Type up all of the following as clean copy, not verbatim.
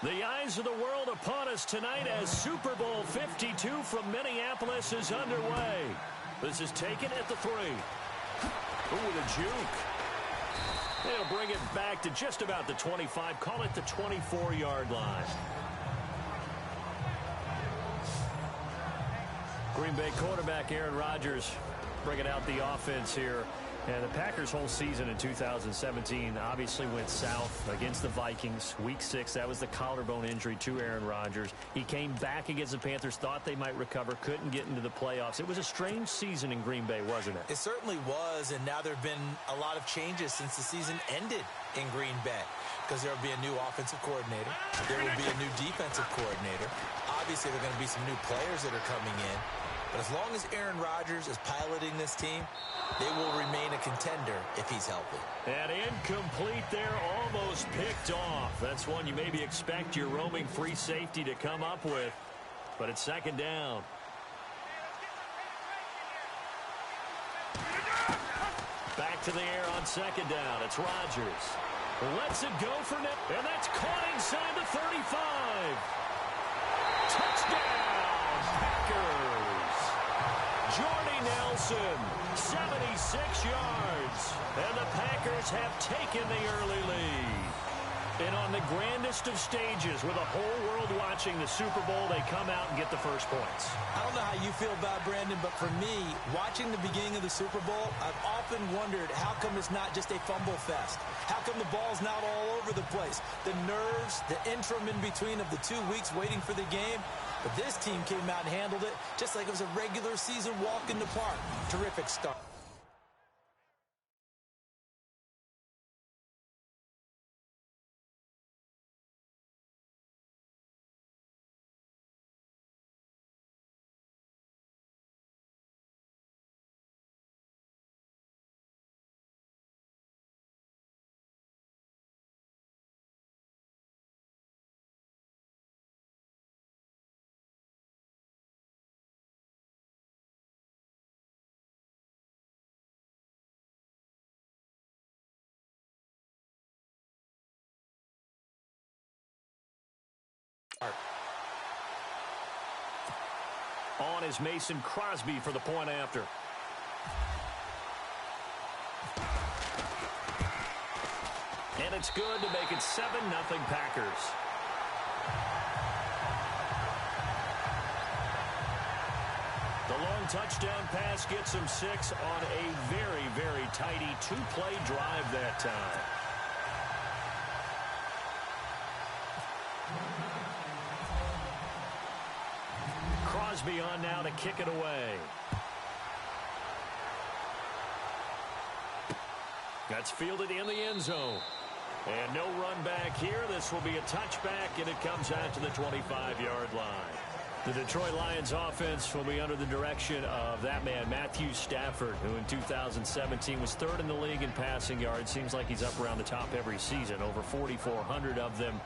The eyes of the world upon us tonight as Super Bowl 52 from Minneapolis is underway. This is taken at the 3. Ooh, with a juke. They'll bring it back to just about the 25. Call it the 24-yard line. Green Bay quarterback Aaron Rodgers bringing out the offense here. And the Packers' whole season in 2017 obviously went south against the Vikings. Week 6, that was the collarbone injury to Aaron Rodgers. He came back against the Panthers, thought they might recover, couldn't get into the playoffs. It was a strange season in Green Bay, wasn't it? It certainly was, and now there have been a lot of changes since the season ended in Green Bay. Because there will be a new offensive coordinator. There will be a new defensive coordinator. Obviously, there are going to be some new players that are coming in. But as long as Aaron Rodgers is piloting this team, they will remain a contender if he's healthy. And incomplete there, almost picked off. That's one you maybe expect your roaming free safety to come up with. But it's second down. Back to the air on second down. It's Rodgers. Lets it go for Nick. And that's caught inside the 35. Touchdown, Packers. Jordy Nelson, 76 yards. And the Packers have taken the early lead. And on the grandest of stages, with the whole world watching the Super Bowl, they come out and get the first points. I don't know how you feel about Brandon, but for me, watching the beginning of the Super Bowl, I've often wondered how come it's not just a fumble fest? How come the ball's not all over the place? The nerves, the interim in between of the 2 weeks waiting for the game. But this team came out and handled it just like it was a regular season walk in the park. Terrific start. On is Mason Crosby for the point after. And it's good to make it 7-0 Packers. The long touchdown pass gets them 6 on a very, very tidy 2-play drive that time. Crosby on now to kick it away. That's fielded in the end zone. And no run back here. This will be a touchback, and it comes out to the 25-yard line. The Detroit Lions offense will be under the direction of that man, Matthew Stafford, who in 2017 was 3rd in the league in passing yards. Seems like he's up around the top every season, over 4,400 of them.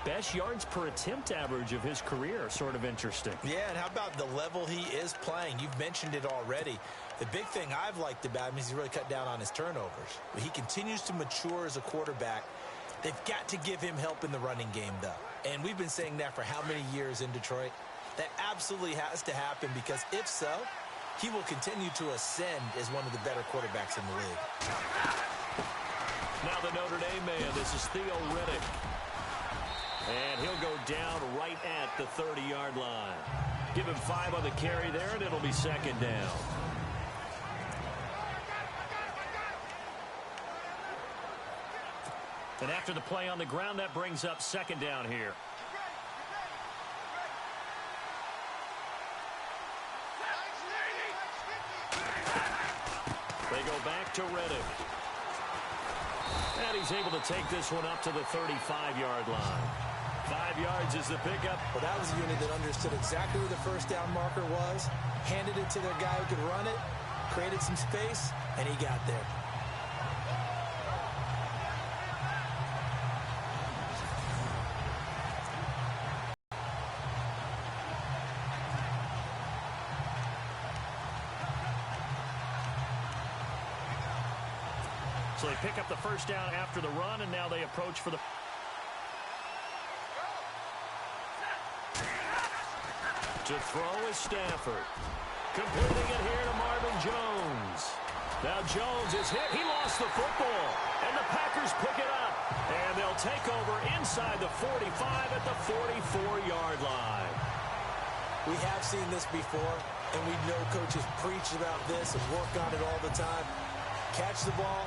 Best yards per attempt average of his career. Sort of interesting. Yeah, and how about the level he is playing? You've mentioned it already. The big thing I've liked about him is he's really cut down on his turnovers. But he continues to mature as a quarterback. They've got to give him help in the running game, though. And we've been saying that for how many years in Detroit? That absolutely has to happen, because if so, he will continue to ascend as one of the better quarterbacks in the league. Now the Notre Dame man, this is Theo Riddick. And he'll go down right at the 30-yard line. Give him 5 on the carry there, and it'll be second down. And after the play on the ground, that brings up second down here. They go back to Riddick. And he's able to take this one up to the 35-yard line. 5 yards is the pickup. Well, that was a unit that understood exactly where the first down marker was, handed it to their guy who could run it, created some space, and he got there. So they pick up the first down after the run, and now they approach for the... To throw is Stafford. Completing it here to Marvin Jones. Now Jones is hit. He lost the football. And the Packers pick it up. And they'll take over inside the 45 at the 44-yard line. We have seen this before, and we know coaches preach about this and work on it all the time. Catch the ball.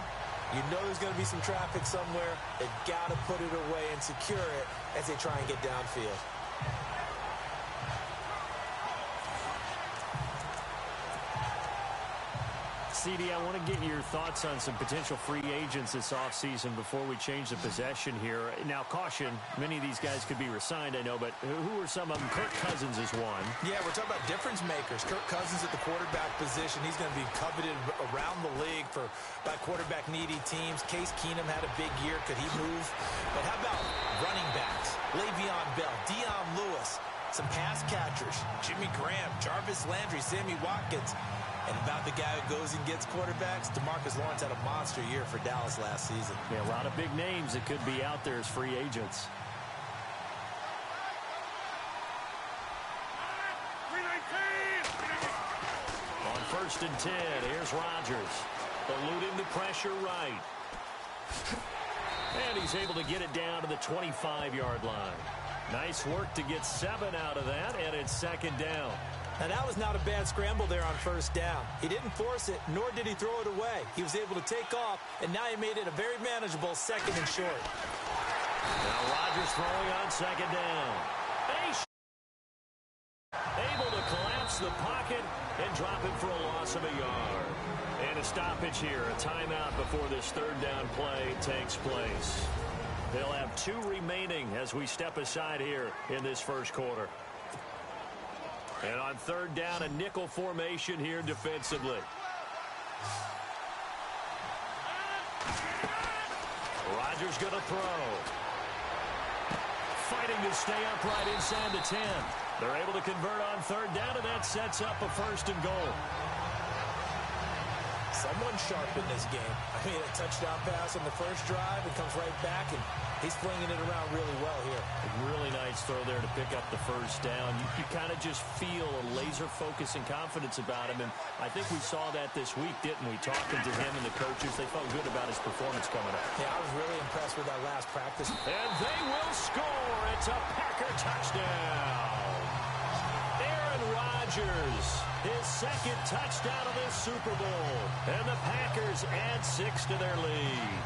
You know there's going to be some traffic somewhere. They've got to put it away and secure it as they try and get downfield. CD, I want to get your thoughts on some potential free agents this offseason before we change the possession here. Now, caution, many of these guys could be re-signed, I know, but who are some of them? Kirk Cousins is one. Yeah, we're talking about difference makers. Kirk Cousins at the quarterback position. He's going to be coveted around the league by quarterback-needy teams. Case Keenum had a big year. Could he move? But how about running backs? Le'Veon Bell, Dion Lewis, some pass catchers, Jimmy Graham, Jarvis Landry, Sammy Watkins. And about the guy who goes and gets quarterbacks, DeMarcus Lawrence had a monster year for Dallas last season. Yeah, a lot of big names that could be out there as free agents. On 1st and 10, here's Rodgers. Eluding the pressure right. And he's able to get it down to the 25-yard line. Nice work to get 7 out of that, and it's 2nd down. Now, that was not a bad scramble there on 1st down. He didn't force it, nor did he throw it away. He was able to take off, and now he made it a very manageable 2nd and short. Now Rodgers throwing on 2nd down. Able to collapse the pocket and drop it for a loss of a yard. And a stoppage here, a timeout before this 3rd down play takes place. They'll have 2 remaining as we step aside here in this 1st quarter. And on 3rd down, a nickel formation here defensively. Rodgers going to throw. Fighting to stay upright inside the 10. They're able to convert on 3rd down, and that sets up a 1st and goal. Someone sharp in this game. I mean, a touchdown pass on the 1st drive and comes right back, and he's flinging it around really well here. A really nice throw there to pick up the 1st down. You kind of just feel a laser focus and confidence about him, and I think we saw that this week, didn't we? Talking to him and the coaches, they felt good about his performance coming up. Yeah, I was really impressed with that last practice. And they will score. It's a Packer touchdown. Aaron Rodgers, his 2nd touchdown of this Super Bowl. And the Packers add 6 to their lead.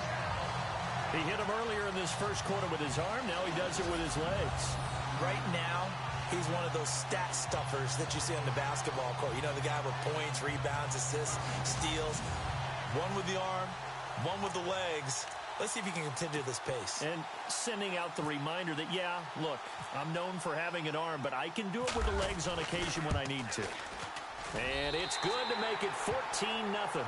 He hit him earlier in this 1st quarter with his arm. Now he does it with his legs. Right now, he's one of those stat stuffers that you see on the basketball court. You know, the guy with points, rebounds, assists, steals. One with the arm, one with the legs. Let's see if he can continue this pace. And sending out the reminder that, yeah, look, I'm known for having an arm, but I can do it with the legs on occasion when I need to. And it's good to make it 14-0.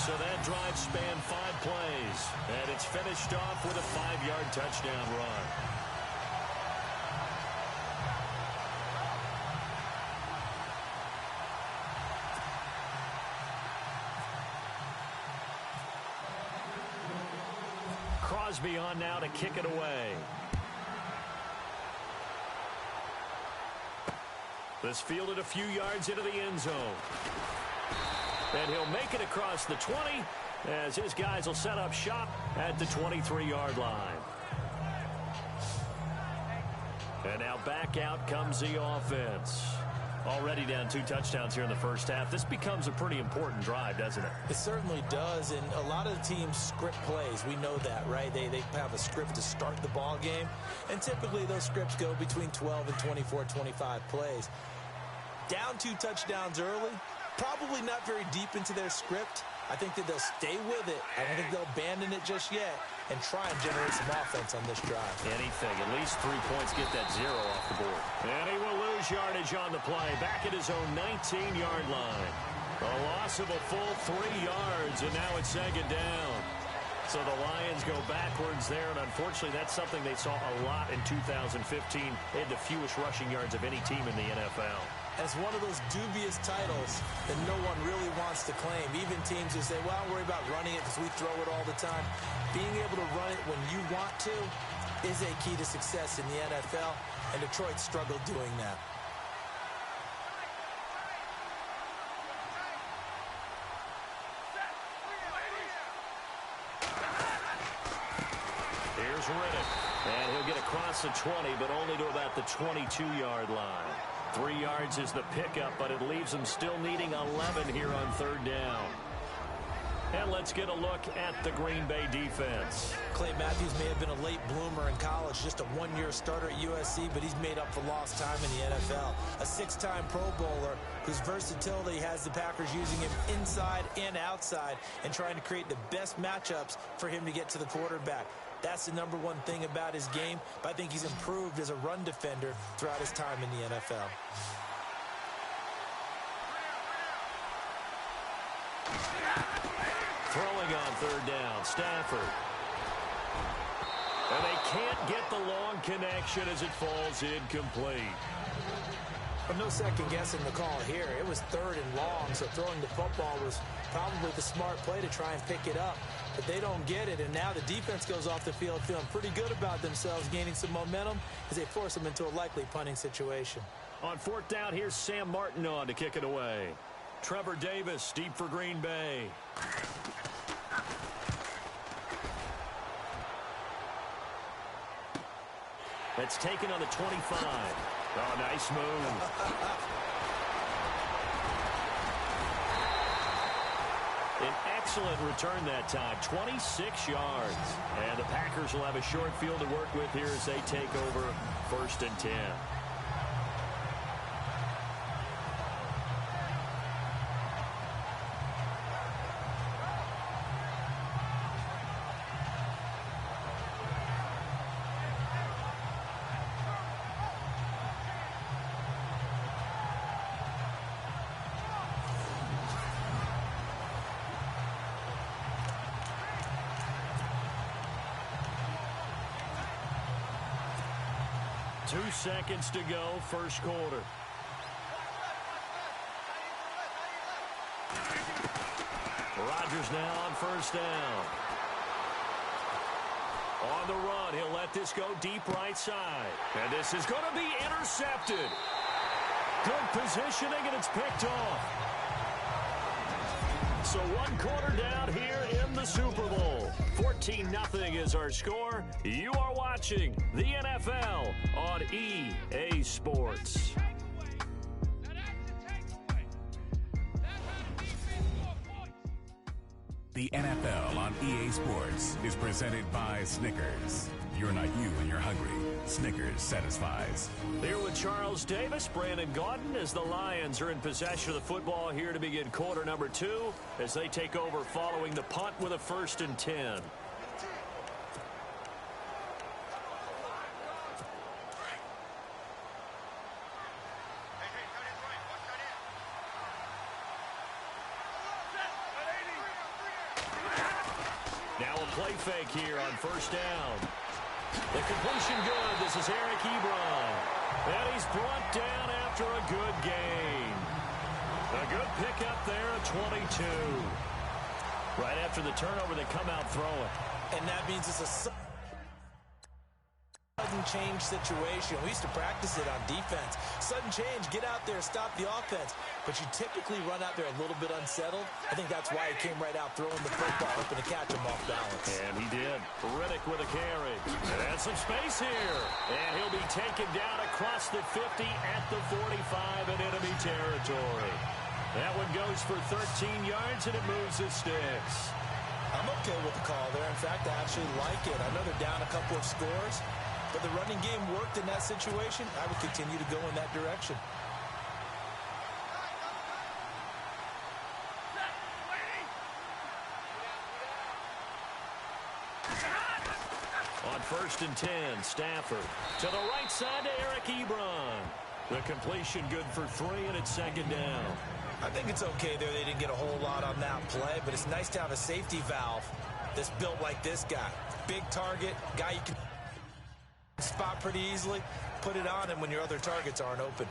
So that drive spanned 5 plays, and it's finished off with a 5-yard touchdown run. Crosby on now to kick it away. This fielded a few yards into the end zone. And he'll make it across the 20 as his guys will set up shop at the 23-yard line. And now back out comes the offense. Already down 2 touchdowns here in the 1st half. This becomes a pretty important drive, doesn't it? It certainly does, and a lot of the teams script plays. We know that, right? They have a script to start the ball game, and typically those scripts go between 12 and 24, 25 plays. Down 2 touchdowns early, probably not very deep into their script. I think that they'll stay with it. I don't think they'll abandon it just yet and try and generate some offense on this drive. Anything. At least 3 points, get that 0 off the board. And he will lose yardage on the play. Back at his own 19-yard line. A loss of a full 3 yards, and now it's 2nd down. So the Lions go backwards there, and unfortunately that's something they saw a lot in 2015. They had the fewest rushing yards of any team in the NFL. And it's one of those dubious titles that no one really wants to claim. Even teams who say, well, I don't worry about running it because we throw it all the time. Being able to run it when you want to, is a key to success in the NFL, and Detroit struggled doing that. Here's Riddick, and he'll get across the 20, but only to about the 22-yard line. 3 yards is the pickup, but it leaves them still needing 11 here on third down. And let's get a look at the Green Bay defense. Clay Matthews may have been a late bloomer in college, just a one-year starter at USC, but he's made up for lost time in the NFL. A 6-time Pro Bowler whose versatility has the Packers using him inside and outside and trying to create the best matchups for him to get to the quarterback. That's the number one thing about his game, but I think he's improved as a run defender throughout his time in the NFL. Throwing on third down, Stafford. And they can't get the long connection as it falls incomplete. But no second guessing the call here. It was third and long, so throwing the football was probably the smart play to try and pick it up. But they don't get it, and now the defense goes off the field feeling pretty good about themselves, gaining some momentum as they force them into a likely punting situation. On fourth down, here's Sam Martin on to kick it away. Trevor Davis, deep for Green Bay. That's taken on the 25. Oh, nice move. An excellent return that time, 26 yards. And the Packers will have a short field to work with here as they take over first and 10. Two seconds to go, first quarter. Rodgers now on first down. On the run, he'll let this go deep right side. And this is going to be intercepted. Good positioning, and it's picked off. So 1 quarter down here in the Super Bowl. 14-0 is our score. You are watching the NFL on EA Sports. The NFL on EA Sports is presented by Snickers. You're not you when you're hungry. Snickers satisfies. Here with Charles Davis, Brandon Gaudin, as the Lions are in possession of the football here to begin quarter number 2 as they take over following the punt with a 1st and 10. Now a play fake here on first down. The completion good. This is Eric Ebron. And he's brought down after a good gain. A good pickup there at 22. Right after the turnover, they come out throwing. And that means it's a sudden change situation. We used to practice it on defense. Sudden change, get out there, stop the offense. But you typically run out there a little bit unsettled. I think that's why he came right out throwing the football, hoping to catch him off balance. And he did. Riddick with a carry. And has some space here. And he'll be taken down across the 50 at the 45 in enemy territory. That one goes for 13 yards, and it moves the sticks. I'm okay with the call there. In fact, I actually like it. I know they're down a couple of scores, but the running game worked in that situation. I would continue to go in that direction. On 1st and 10, Stafford to the right side to Eric Ebron. The completion good for 3, and it's 2nd down. I think it's okay there. They didn't get a whole lot on that play, but it's nice to have a safety valve that's built like this guy. Big target, guy you can spot pretty easily, put it on him when your other targets aren't open.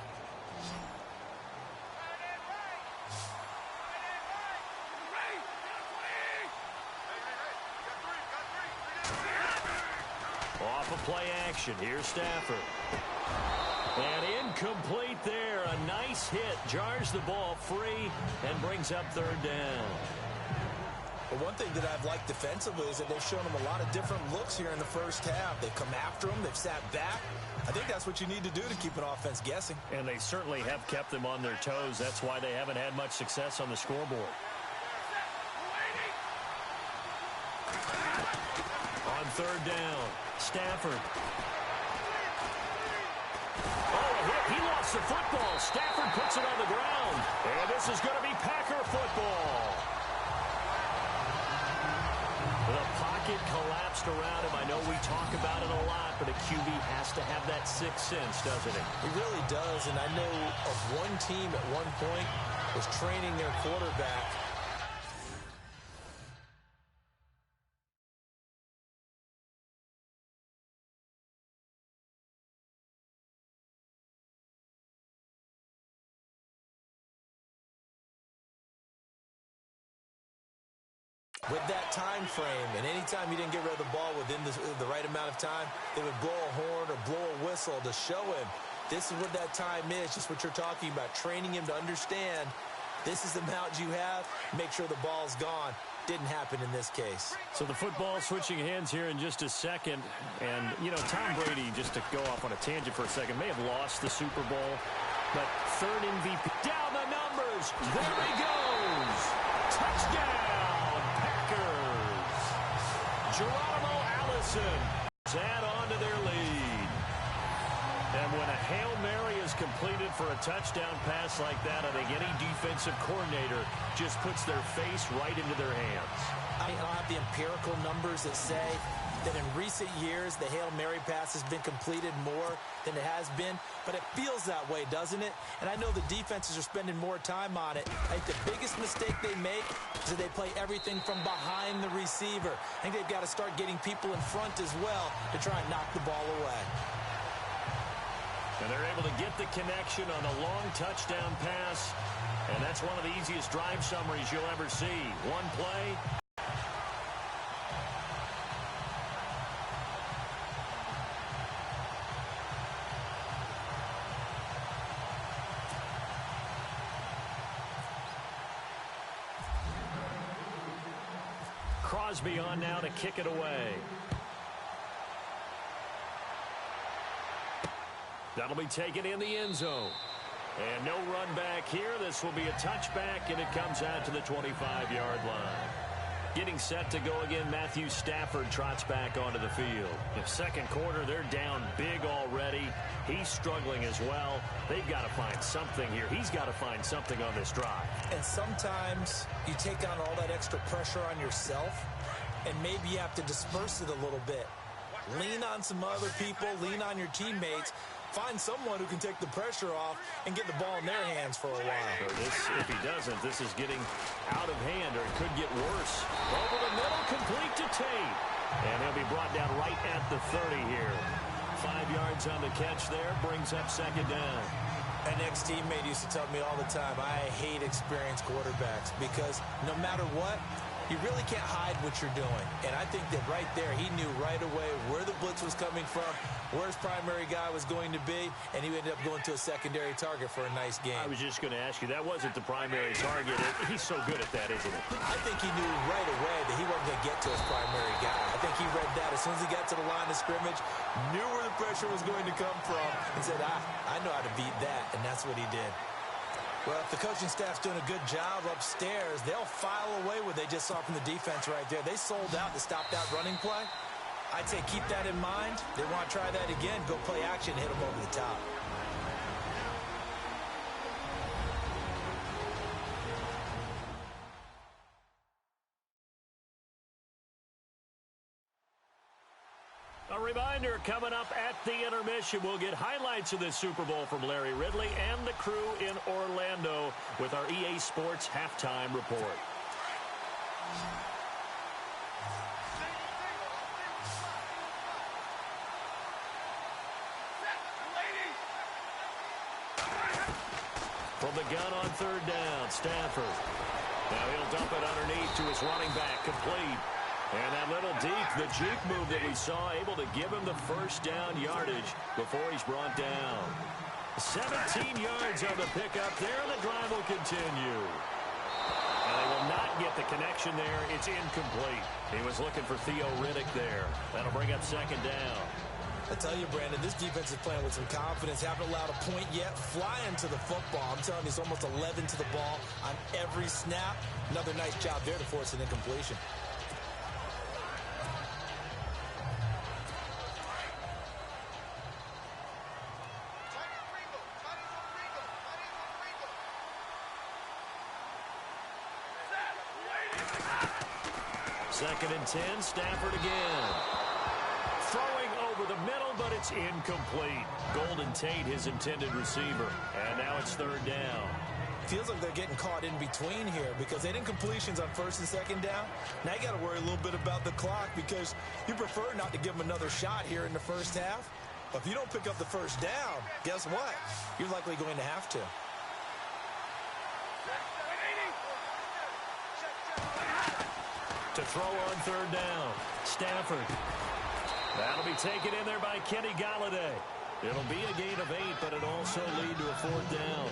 Off a play action. Here's Stafford. And incomplete there. A nice hit. Jars the ball free and brings up third down. But one thing that I've liked defensively is that they've shown them a lot of different looks here in the first half. They've come after them. They've sat back. I think that's what you need to do to keep an offense guessing. And they certainly have kept them on their toes. That's why they haven't had much success on the scoreboard. On third down, Stafford. Oh, a hit. He lost the football. Stafford puts it on the ground. And this is going to be Packer football. The pocket collapsed around him. I know we talk about it a lot, but a QB has to have that sixth sense, doesn't it? He really does, and I know of one team at one point was training their quarterback. With that time frame, and anytime you didn't get rid of the ball within the right amount of time, they would blow a horn or blow a whistle to show him this is what that time is, just what you're talking about, training him to understand this is the amount you have, make sure the ball's gone. Didn't happen in this case. So the football switching hands here in just a second. And, you know, Tom Brady, just to go off on a tangent for a second, may have lost the Super Bowl, but third MVP. Down the numbers. There he goes. Touchdown. Geronimo Allison add on to their lead. And when a Hail Mary is completed for a touchdown pass like that, I think any defensive coordinator just puts their face right into their hands. I don't have the empirical numbers that say that in recent years the Hail Mary pass has been completed more than it has been, but it feels that way, doesn't it? And I know the defenses are spending more time on it. I think the biggest mistake they make is that they play everything from behind the receiver. I think they've got to start getting people in front as well to try and knock the ball away. And they're able to get the connection on a long touchdown pass, and that's one of the easiest drive summaries you'll ever see. One play. Crosby on now to kick it away. That'll be taken in the end zone. And no run back here. This will be a touchback, and it comes out to the 25-yard line. Getting set to go again, Matthew Stafford trots back onto the field. In second quarter, they're down big already. He's struggling as well. They've got to find something here. He's got to find something on this drive. And sometimes you take on all that extra pressure on yourself, and maybe you have to disperse it a little bit. Lean on some other people. Lean on your teammates. Find someone who can take the pressure off and get the ball in their hands for a while. If he doesn't, this is getting out of hand, or it could get worse. Over the middle, complete to Tate. And he'll be brought down right at the 30 here. 5 yards on the catch there, brings up second down. An ex-teammate used to tell me all the time, I hate experienced quarterbacks because no matter what, you really can't hide what you're doing. And I think that right there, he knew right away where the blitz was coming from, where his primary guy was going to be, and he ended up going to a secondary target for a nice game. I was just going to ask you, that wasn't the primary target. He's so good at that, isn't it? I think he knew right away that he wasn't going to get to his primary guy. I think he read that as soon as he got to the line of scrimmage, knew where the pressure was going to come from, and said, I know how to beat that, and that's what he did. Well, if the coaching staff's doing a good job upstairs, they'll file away what they just saw from the defense right there. They sold out to stop that running play. I'd say keep that in mind. They want to try that again, go play action, hit them over the top. A reminder, coming up at the intermission, we'll get highlights of this Super Bowl from Larry Ridley and the crew in Orlando with our EA Sports Halftime Report. From the gun on third down, Stafford. Now he'll dump it underneath to his running back, complete. And that little deep, the juke move that we saw, able to give him the first down yardage before he's brought down. 17 yards on the pickup there, and the drive will continue. And they will not get the connection there. It's incomplete. He was looking for Theo Riddick there. That'll bring up second down. I tell you, Brandon, this defense is playing with some confidence. Haven't allowed a point yet. Flying to the football. I'm telling you, it's almost 11 to the ball on every snap. Another nice job there to force an incompletion. Second and 10, Stafford again. Throwing over the middle, but it's incomplete. Golden Tate, his intended receiver. And now it's third down. Feels like they're getting caught in between here because they didn't completions on first and second down. Now you got to worry a little bit about the clock because you prefer not to give them another shot here in the first half. But if you don't pick up the first down, guess what? You're likely going to have to. To throw on third down, Stafford. That'll be taken in there by Kenny Golladay. It'll be a gain of 8, but it'll also lead to a fourth down.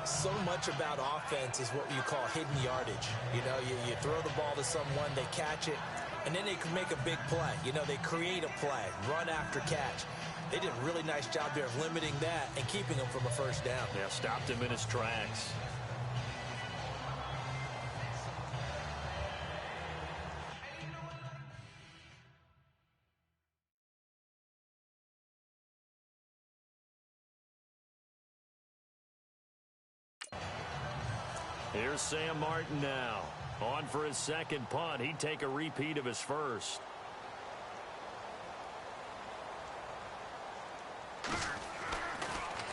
So much about offense is what you call hidden yardage. You know, you throw the ball to someone, they catch it, and then they can make a big play. You know, they create a play, run after catch. They did a really nice job there of limiting that and keeping him from a first down. Yeah, stopped him in his tracks. Here's Sam Martin now. On for his second punt. He'd take a repeat of his first.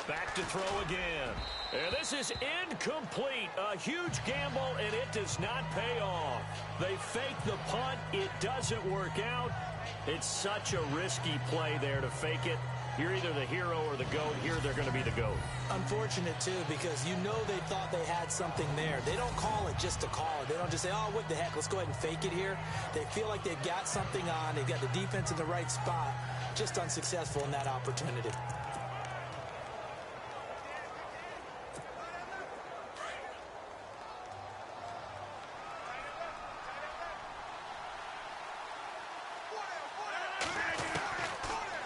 Back to throw again. And this is incomplete. A huge gamble, and it does not pay off. They fake the punt. It doesn't work out. It's such a risky play there to fake it. You're either the hero or the GOAT. Here they're going to be the GOAT. Unfortunate, too, because you know they thought they had something there. They don't call it just to call it. They don't just say, oh, what the heck, let's go ahead and fake it here. They feel like they've got something on. They've got the defense in the right spot. Just unsuccessful in that opportunity.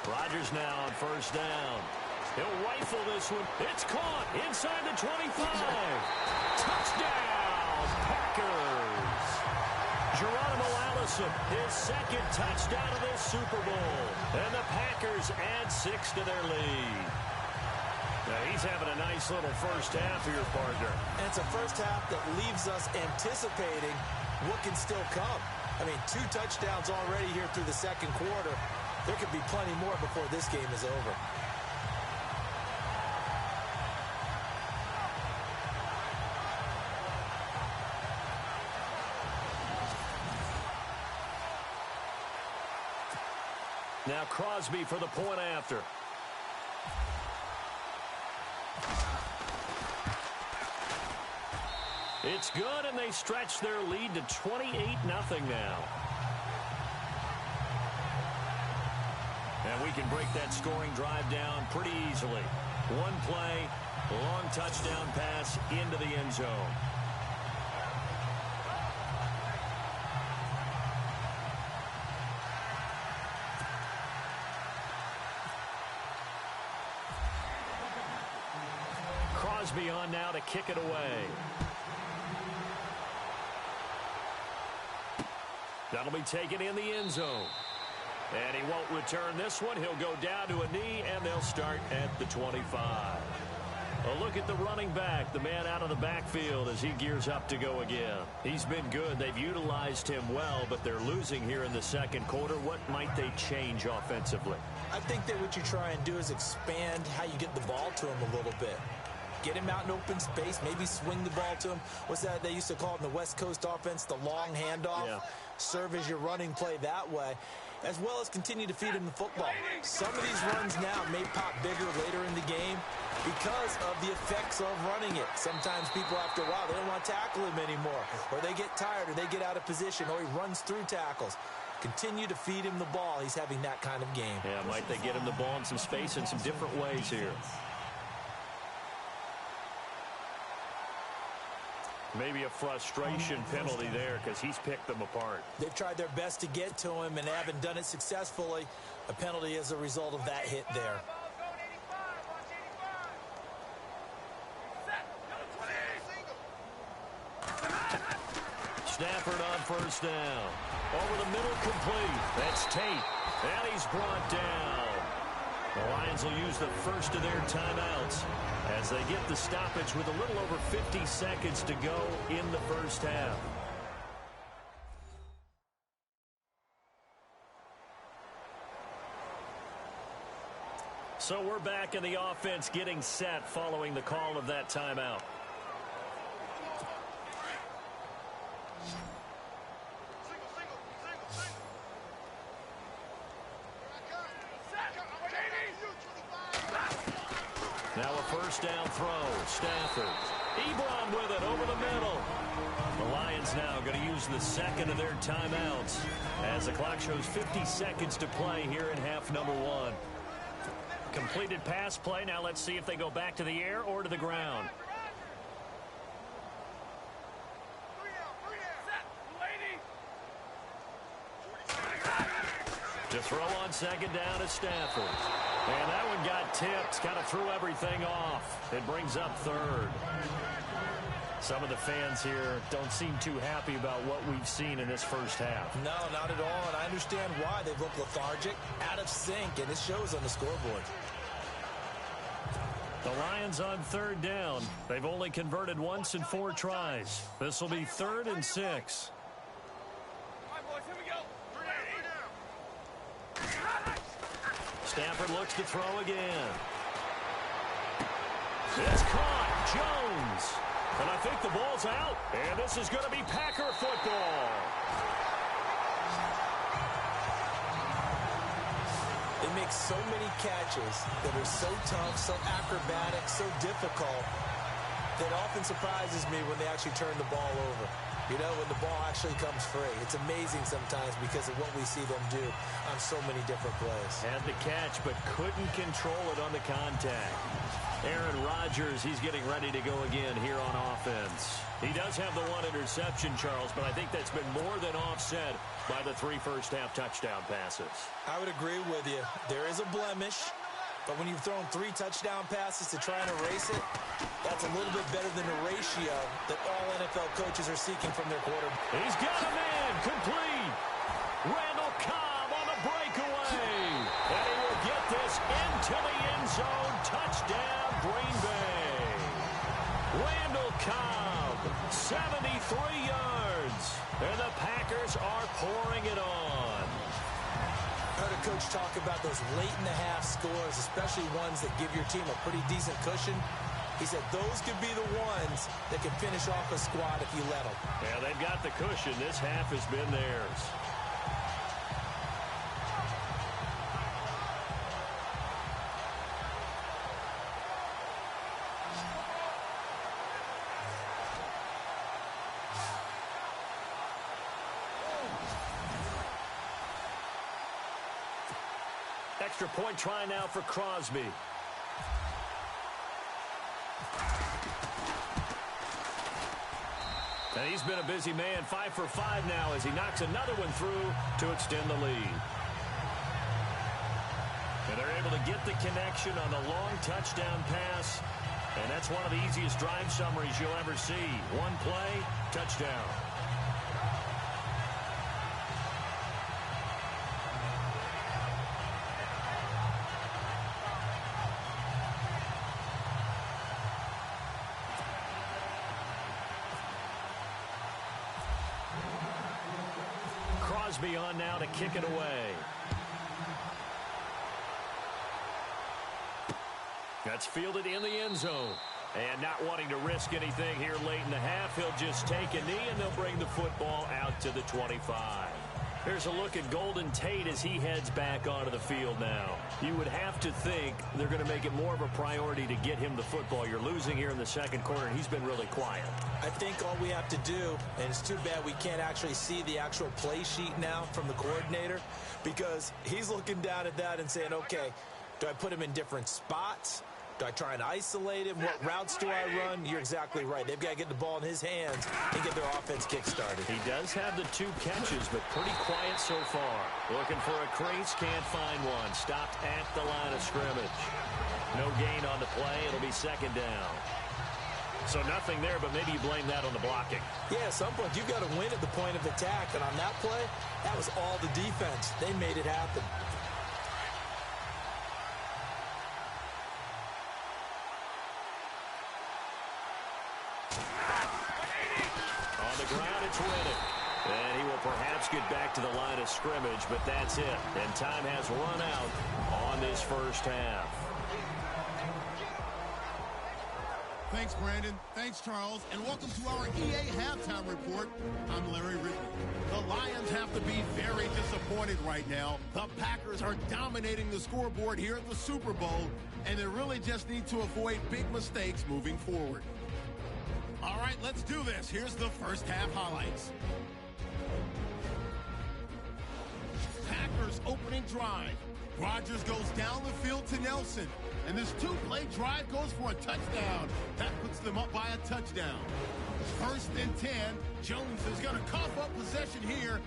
Rodgers now on first down. He'll rifle this one. It's caught inside the 25. Touchdown, Packers. Geronimo Allison, his second touchdown of this Super Bowl. And the Packers add 6 to their lead. Now he's having a nice little first half here, partner. And it's a first half that leaves us anticipating what can still come. I mean, 2 touchdowns already here through the second quarter. There could be plenty more before this game is over. Now Crosby for the point after. It's good, and they stretch their lead to 28-0 now. And we can break that scoring drive down pretty easily. One play, long touchdown pass into the end zone. Crosby on now to kick it away. That'll be taken in the end zone. And he won't return this one. He'll go down to a knee, and they'll start at the 25. A look at the running back, the man out of the backfield as he gears up to go again. He's been good. They've utilized him well, but they're losing here in the second quarter. What might they change offensively? I think that what you try and do is expand how you get the ball to him a little bit. Get him out in open space, maybe swing the ball to him. What's that they used to call it in the West Coast offense, the long handoff? Yeah. Serve as your running play that way. as well as continue to feed him the football. Some of these runs now may pop bigger later in the game because of the effects of running it. Sometimes people, after a while, they don't want to tackle him anymore, or they get tired, or they get out of position, or he runs through tackles. Continue to feed him the ball. He's having that kind of game. Yeah, might they get him the ball in some space in some different ways here. Maybe a frustration penalty there because he's picked them apart. They've tried their best to get to him and haven't done it successfully. A penalty as a result of that hit there. Stafford on first down. Over the middle, complete. That's Tate. And he's brought down. The Lions will use the first of their timeouts as they get the stoppage with a little over 50 seconds to go in the first half. So we're back in the offense getting set following the call of that timeout. Now a first down throw. Stafford. Ebron with it over the middle. The Lions now going to use the second of their timeouts as the clock shows 50 seconds to play here in half number one. Completed pass play. Now let's see if they go back to the air or to the ground. To throw on second down is Stafford. And that one got tipped, kind of threw everything off. It brings up third. Some of the fans here don't seem too happy about what we've seen in this first half. No, not at all, and I understand why. They look lethargic, out of sync, and it shows on the scoreboard. The Lions on third down. They've only converted once in 4 tries. This will be 3rd and 6. Stafford looks to throw again. It's caught. Jones. And I think the ball's out. And this is going to be Packer football. They make so many catches that are so tough, so acrobatic, so difficult that often surprises me when they actually turn the ball over. You know, when the ball actually comes free. It's amazing sometimes because of what we see them do on so many different plays. Had the catch, but couldn't control it on the contact. Aaron Rodgers, he's getting ready to go again here on offense. He does have the 1 interception, Charles, but I think that's been more than offset by the 3 first-half touchdown passes. I would agree with you. There is a blemish, but when you've thrown 3 touchdown passes to try and erase it, that's a little bit better than the ratio that all NFL coaches are seeking from their quarterback. He's got a man complete. Randall Cobb on a breakaway. And he will get this into the end zone. Touchdown, Green Bay. Randall Cobb, 73 yards. And the Packers are pouring it on. I heard a coach talk about those late-in-the-half scores, especially ones that give your team a pretty decent cushion. He said those could be the ones that can finish off a squad if you let them. Yeah, they've got the cushion. This half has been theirs. Extra point try now for Crosby. And he's been a busy man, 5 for 5 now as he knocks another one through to extend the lead. And they're able to get the connection on the long touchdown pass. And that's one of the easiest drive summaries you'll ever see. One play, touchdown. Crosby on now to kick it away. That's fielded in the end zone. And not wanting to risk anything here late in the half, he'll just take a knee and they'll bring the football out to the 25. Here's a look at Golden Tate as he heads back onto the field now. You would have to think they're going to make it more of a priority to get him the football. You're losing here in the second quarter, and he's been really quiet. I think all we have to do, and it's too bad we can't actually see the actual play sheet now from the coordinator, because he's looking down at that and saying, okay, do I put him in different spots? Do I try and isolate him? What routes do I run? You're exactly right. They've got to get the ball in his hands and get their offense kick-started. He does have the 2 catches, but pretty quiet so far. Looking for a crease, can't find one. Stopped at the line of scrimmage. No gain on the play. It'll be second down. So nothing there, but maybe you blame that on the blocking. Yeah, at some point, you've got to win at the point of attack. And on that play, that was all the defense. They made it happen. On the ground, it's Riddick. And he will perhaps get back to the line of scrimmage, but that's it. And time has run out on this first half. Thanks, Brandon. Thanks, Charles. And welcome to our EA Halftime Report. I'm Larry Ridley. The Lions have to be very disappointed right now. The Packers are dominating the scoreboard here at the Super Bowl, and they really just need to avoid big mistakes moving forward. All right, let's do this. Here's the first half highlights. Packers opening drive. Rodgers goes down the field to Nelson. And this 2-play drive goes for a touchdown. That puts them up by a touchdown. 1st and 10. Jones is going to cough up possession here.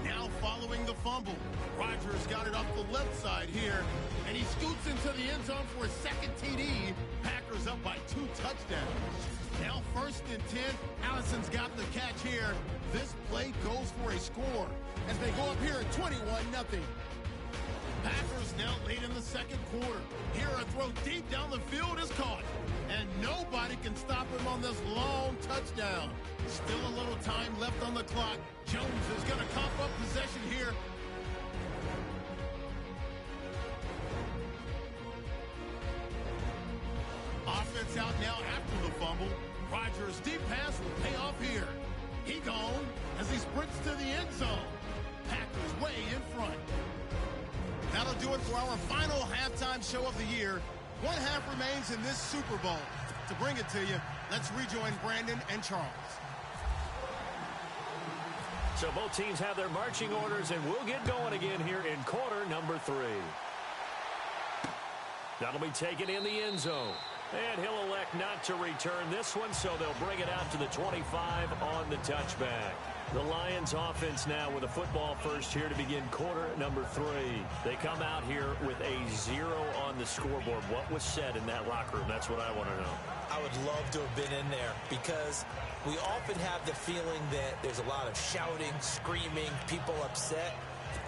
Now following the fumble. Rodgers got it off the left side here. And he scoots into the end zone for a second TD. Packers up by 2 touchdowns. Now 1st and 10. Allison's got the catch here. This play goes for a score as they go up here at 21-0. Packers now late in the second quarter. Here a throw deep down the field is caught. And nobody can stop him on this long touchdown. Still a little time left on the clock. Jones is going to cough up possession here. Offense out now after the fumble. Rodgers' deep pass will pay off here. He gone as he sprints to the end zone. Packers way in front. That'll do it for our final halftime show of the year. 1 half remains in this Super Bowl. To bring it to you, let's rejoin Brandon and Charles. So both teams have their marching orders, and we'll get going again here in quarter number 3. That'll be taken in the end zone. And he'll elect not to return this one, so they'll bring it out to the 25 on the touchback. The Lions offense now with a football first here to begin quarter number 3. They come out here with a 0 on the scoreboard. What was said in that locker room? That's what I want to know. I would love to have been in there because we often have the feeling that there's a lot of shouting, screaming, people upset.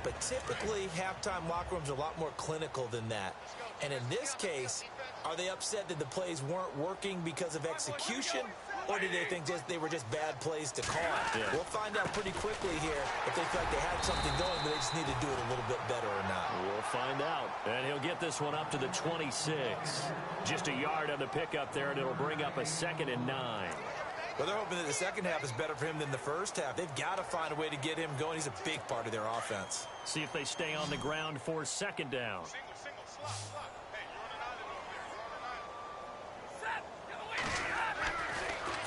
But typically, halftime locker rooms are a lot more clinical than that. And in this case, are they upset that the plays weren't working because of execution, or do they think they were just bad plays to call? Yeah. We'll find out pretty quickly here if they feel like they had something going, but they just need to do it a little bit better or not. We'll find out. And he'll get this one up to the 26. Just a yard on the pickup there, and it'll bring up a 2nd and 9. Well, they're hoping that the second half is better for him than the first half. They've got to find a way to get him going. He's a big part of their offense. See if they stay on the ground for 2nd down.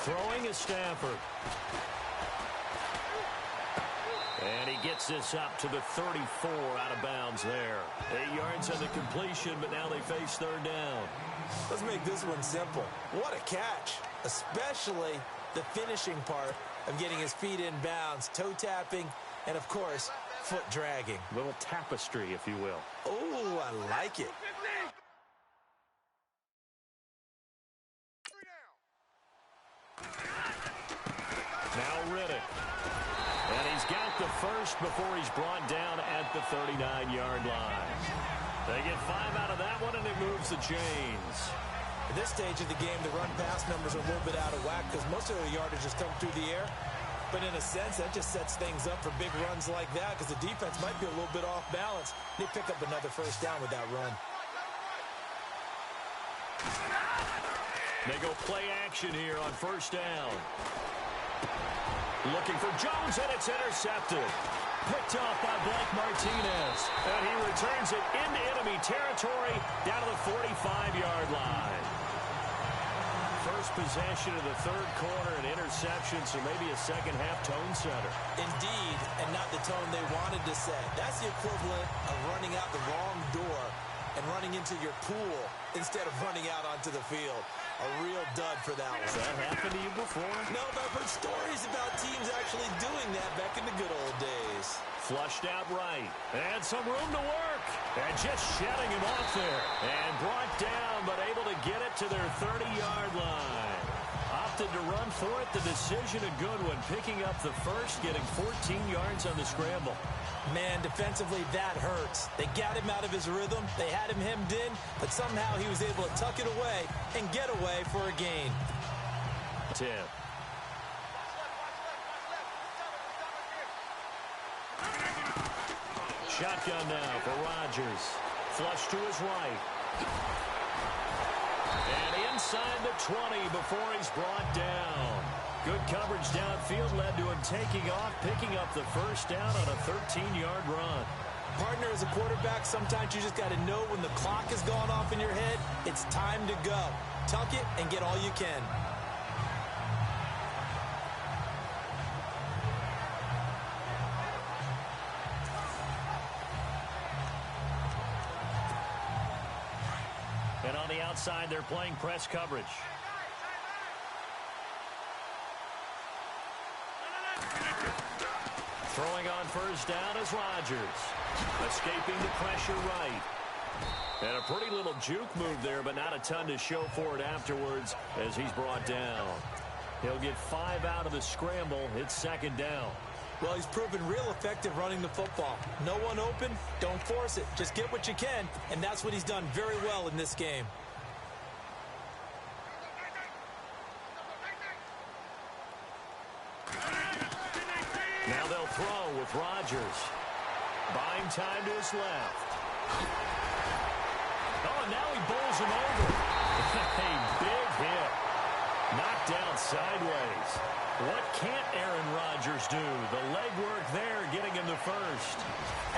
Throwing is Stafford. And he gets this up to the 34 out of bounds there. 8 yards on the completion, but now they face 3rd down. Let's make this one simple. What a catch, especially the finishing part of getting his feet in bounds, toe tapping, and, of course, foot dragging. Little tapestry, if you will. Oh, I like it. Now Riddick. And he's got the first before he's brought down at the 39-yard line. They get 5 out of that one, and it moves the chains. At this stage of the game, the run-pass numbers are a little bit out of whack because most of their yardage has come through the air. But in a sense, that just sets things up for big runs like that because the defense might be a little bit off balance. They pick up another first down with that run. They go play action here on first down. Looking for Jones, and it's intercepted. Picked off by Blake Martinez. And he returns it into enemy territory down to the 45-yard line. First possession of the third quarter, an interception, so maybe a second-half tone setter. Indeed, and not the tone they wanted to set. That's the equivalent of running out the wrong door and running into your pool instead of running out onto the field. A real dud for that one. Has that happened to you before? No, but I've heard stories about teams actually doing that back in the good old days. Flushed out right. And some room to work. And just shutting him off there. And brought down, but able to get it to their 30-yard line. Opted to run for it. The decision a good one. Picking up the first, getting 14 yards on the scramble. Man, defensively, that hurts. They got him out of his rhythm. They had him hemmed in, but somehow he was able to tuck it away and get away for a gain. 10. Shotgun now for Rodgers. Flush to his right. And inside the 20 before he's brought down. Good coverage downfield led to him taking off, picking up the first down on a 13-yard run. Partner, as a quarterback, sometimes you just got to know when the clock has gone off in your head, it's time to go. Tuck it and get all you can. And on the outside, they're playing press coverage. Throwing on first down is Rodgers. Escaping the pressure right. And a pretty little juke move there, but not a ton to show for it afterwards as he's brought down. He'll get 5 out of the scramble. It's second down. Well, he's proven real effective running the football. No one open, don't force it. Just get what you can, and that's what he's done very well in this game. Now they'll throw with Rodgers. Buying time to his left. Oh, and now he bowls him over. A big hit. Knocked down sideways. What can't Aaron Rodgers do? The legwork there getting him the first.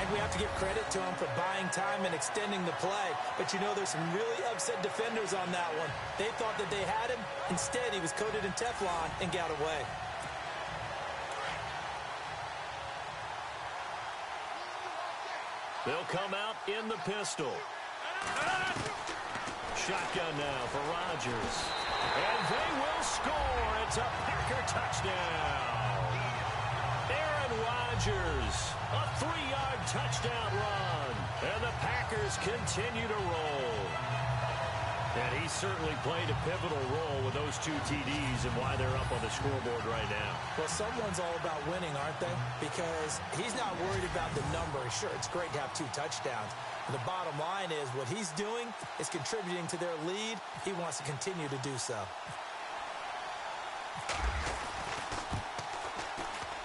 And we have to give credit to him for buying time and extending the play. But, you know, there's some really upset defenders on that one. They thought that they had him. Instead, he was coated in Teflon and got away. They'll come out in the pistol. Shotgun now for Rodgers. And they will score. It's a Packer touchdown. Aaron Rodgers, a 3-yard touchdown run. And the Packers continue to roll. And he certainly played a pivotal role with those 2 TDs and why they're up on the scoreboard right now. Well, someone's all about winning, aren't they? Because he's not worried about the number. Sure, it's great to have 2 touchdowns. But the bottom line is what he's doing is contributing to their lead. He wants to continue to do so.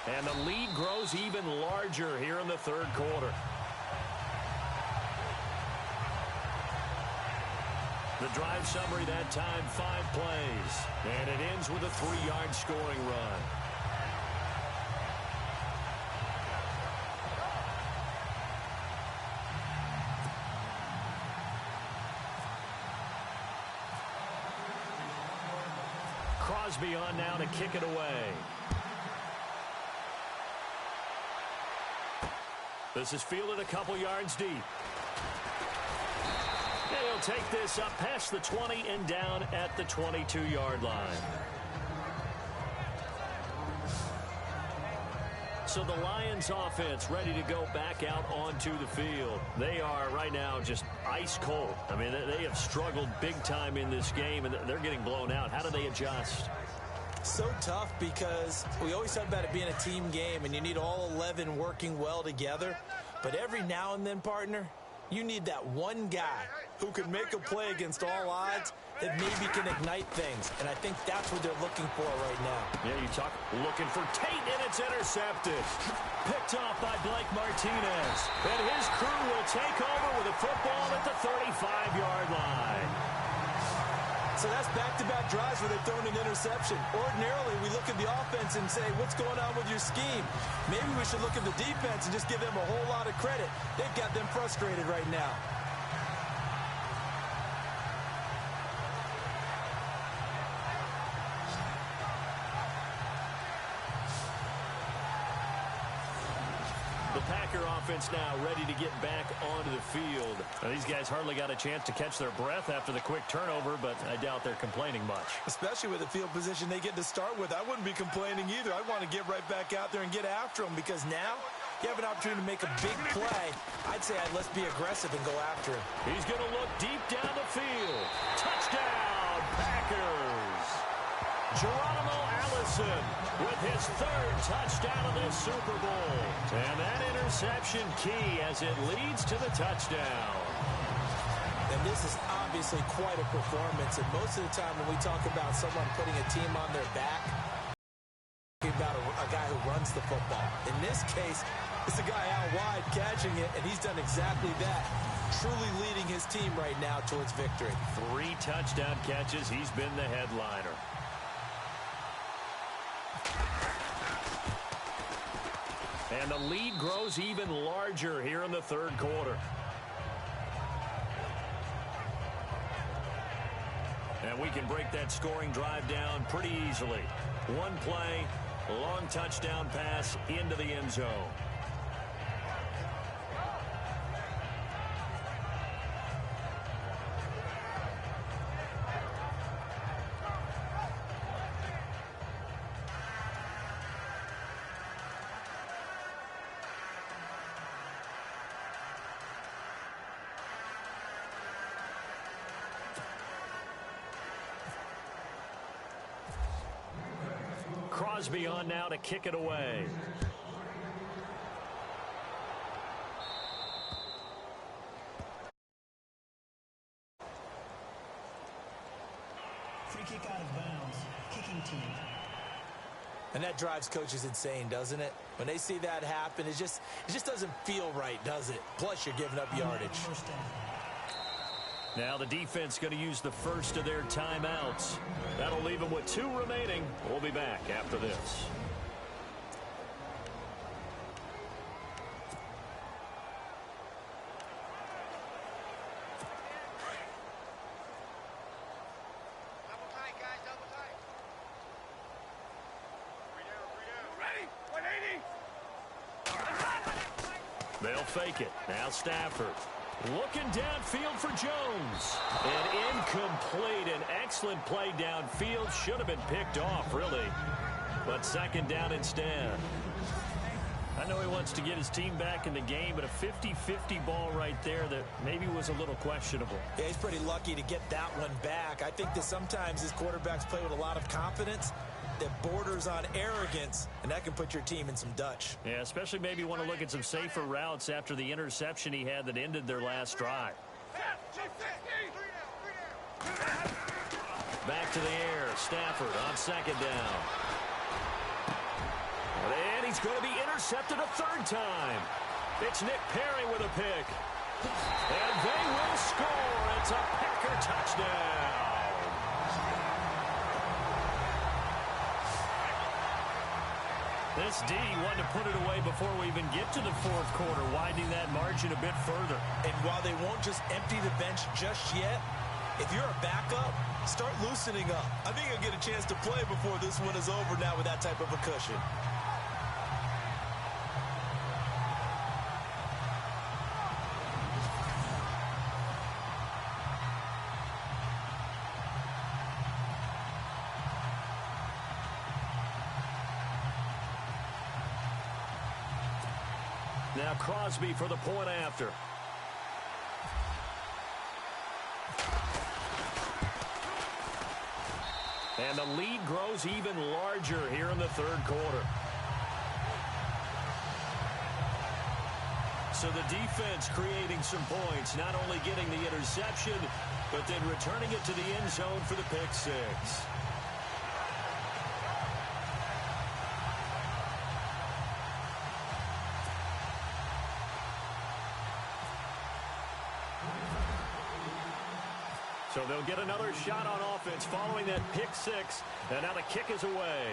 And the lead grows even larger here in the third quarter. The drive summary that time, 5 plays. And it ends with a 3-yard scoring run. Crosby on now to kick it away. This is fielded a couple yards deep. He'll take this up past the 20 and down at the 22-yard line. So the Lions offense ready to go back out onto the field. They are right now just ice cold. I mean, they have struggled big time in this game, and they're getting blown out. How do they adjust? So tough because we always talk about it being a team game, and you need all 11 working well together. But every now and then, partner, you need that one guy who can make a play against all odds that maybe can ignite things. And I think that's what they're looking for right now. Yeah, you talk looking for Tate, and it's intercepted. Picked off by Blake Martinez. And his crew will take over with a football at the 35-yard line. So that's back-to-back drives where they've thrown an interception. Ordinarily, we look at the offense and say, what's going on with your scheme? Maybe we should look at the defense and just give them a whole lot of credit. They've got them frustrated right now. The Packer offense now ready to get back onto the field. Now, these guys hardly got a chance to catch their breath after the quick turnover, but I doubt they're complaining much. Especially with the field position they get to start with. I wouldn't be complaining either. I want to get right back out there and get after them because now you have an opportunity to make a big play. I'd say let's be aggressive and go after him. He's going to look deep down the field. Touchdown, Packers! Geronimo Allison with his third touchdown of this Super Bowl. And that interception key as it leads to the touchdown. And this is obviously quite a performance. And most of the time when we talk about someone putting a team on their back, we're talking about a guy who runs the football. In this case, it's a guy out wide catching it, and he's done exactly that. Truly leading his team right now towards victory. 3 touchdown catches. He's been the headliner. And the lead grows even larger here in the third quarter. And we can break that scoring drive down pretty easily. One play, long touchdown pass into the end zone. Crosby on now to kick it away. Free kick out of bounds. Kicking team. And that drives coaches insane, doesn't it? When they see that happen, it just doesn't feel right, does it? Plus, you're giving up yardage. Now the defense going to use the first of their timeouts. That'll leave them with 2 remaining. We'll be back after this. Double tight, guys, double tight. 3 down, 180. They'll fake it. Now Stafford. Looking downfield for Jones. An incomplete, an excellent play downfield. Should have been picked off, really. But second down instead. I know he wants to get his team back in the game, but a 50-50 ball right there that maybe was a little questionable. Yeah, he's pretty lucky to get that one back. I think that sometimes his quarterbacks play with a lot of confidence that borders on arrogance, and that can put your team in some Dutch. Yeah, especially maybe want to look at some safer routes after the interception he had that ended their last drive. Back to the air. Stafford on second down. And he's going to be intercepted a third time. It's Nick Perry with a pick. And they will score. It's a Packer touchdown. This D wanted to put it away before we even get to the fourth quarter, widening that margin a bit further. And while they won't just empty the bench just yet, if you're a backup, start loosening up. I think you'll get a chance to play before this one is over now with that type of a cushion. Now Crosby for the point after. And the lead grows even larger here in the third quarter. So the defense creating some points, not only getting the interception, but then returning it to the end zone for the pick six. So they'll get another shot on offense following that pick six. And now the kick is away.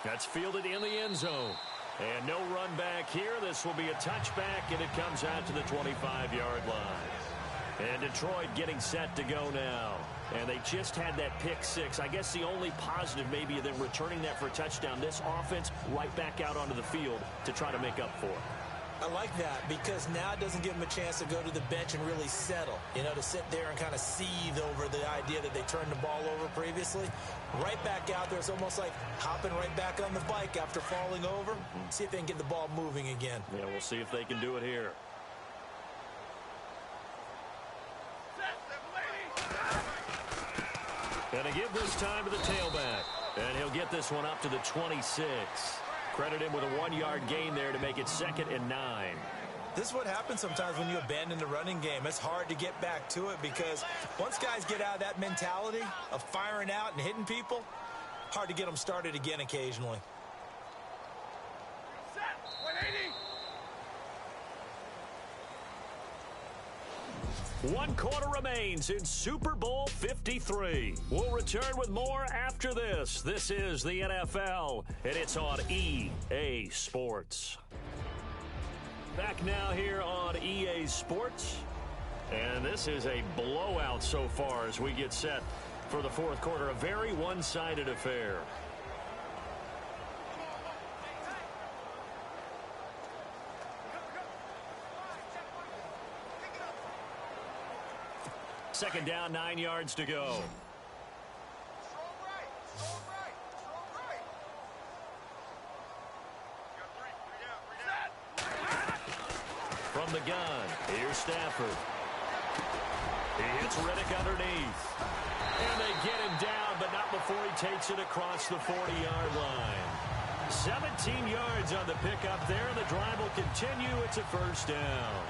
That's fielded in the end zone. And no run back here. This will be a touchback, and it comes out to the 25-yard line. And Detroit getting set to go now. And they just had that pick six. I guess the only positive maybe of them returning that for a touchdown. This offense right back out onto the field to try to make up for it. I like that because now it doesn't give them a chance to go to the bench and really settle. You know, to sit there and kind of seethe over the idea that they turned the ball over previously. Right back out there. It's almost like hopping right back on the bike after falling over. See if they can get the ball moving again. Yeah, we'll see if they can do it here. And a give this time to the tailback. And he'll get this one up to the 26. Credit him with a 1-yard gain there to make it 2nd and 9. This is what happens sometimes when you abandon the running game. It's hard to get back to it because once guys get out of that mentality of firing out and hitting people, hard to get them started again occasionally. Set. 180. 1 quarter remains in Super Bowl 53. We'll return with more after this. This is the NFL, and it's on EA Sports. Back now here on EA Sports. And this is a blowout so far as we get set for the fourth quarter. A very one-sided affair. Second down, 9 yards to go. Strong right. Strong right. Strong right. You got three down. From the gun, here's Stafford. He hits Riddick underneath. And they get him down, but not before he takes it across the 40-yard line. 17 yards on the pickup there, and the drive will continue. It's a first down.